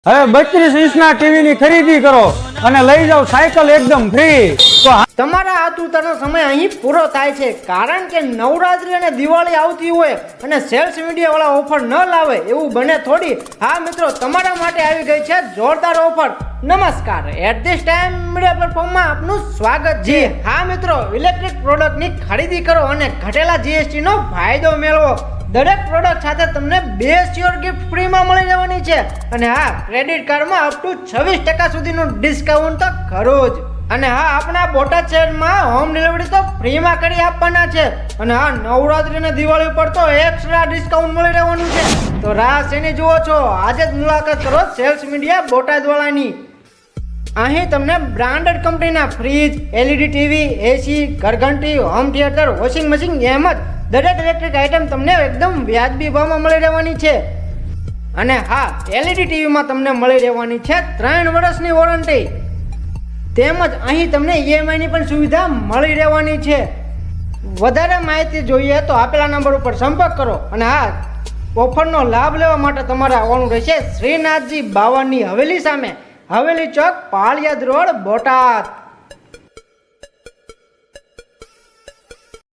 હવે 32 ઇંચના ટીવીની ખરીદી કરો અને લઈ જાઓ સાયકલ એકદમ ફ્રી. તો તમારા આતુરતાનો સમય અહીં પૂરો થાય છે, કારણ કે નવરાત્રી અને દિવાળી આવતી હોય અને સેલ્સ મીડિયા વાળા ઓફર ન લાવે એવું બને થોડી. હા મિત્રો, તમારા માટે આવી ગઈ છે જોરદાર ઓફર. નમસ્કાર, એટ ધીસ ટાઈમ મીડિયા પ્લેટફોર્મમાં આપનું સ્વાગત છે. હા મિત્રો, ઇલેક્ટ્રિક પ્રોડક્ટની ખરીદી કરો અને ઘટેલા જીએસટી નો ફાયદો મેળવો. દરેક પ્રોડક્ટ સાથે તમને 2 શ્યોર ગિફ્ટ ફ્રીમાં મળી જવાની છે. અને હા, ક્રેડિટ કાર્ડમાં અપ ટુ 26% સુધીનું ડિસ્કાઉન્ટ તો ખરું જ. અને હા, આપણા બોટાદ શહેરમાં હોમ ડિલિવરી તો ફ્રીમાં કરી આપવાના છે. અને હા, નવરાત્રી અને દિવાળી પર તો એક્સ્ટ્રા ડિસ્કાઉન્ટ મળી રહેવાનું છે. તો રાહ શેની જુઓ છો? આજે જ મુલાકાત કરો સેલ્સ મીડિયા બોટાદ વાળાની. અહીં તમને બ્રાન્ડેડ કંપનીના ફ્રીજ, એલઈડી ટીવી, એસી, ઘરઘંટી, હોમ થિયેટર, વોશિંગ મશીન એમ જ દરેક ઇલેક્ટ્રિક આઇટમ તમને એકદમ વ્યાજબી ભાવમાં મળી રહેવાની છે. અને હા, એલઈડી ટીવીમાં તમને મળી રહેવાની છે 3 વર્ષની વોરંટી. તેમજ અહીં તમને ઈએમઆઈની પણ સુવિધા મળી રહેવાની છે. વધારે માહિતી જોઈએ તો આપેલા નંબર ઉપર સંપર્ક કરો. અને હા, ઓફરનો લાભ લેવા માટે તમારે આવવાનું રહેશે શ્રીનાથજી બાવનની હવેલી સામે, હવેલી ચોક, પાળિયાદ રોડ, બોટાદ.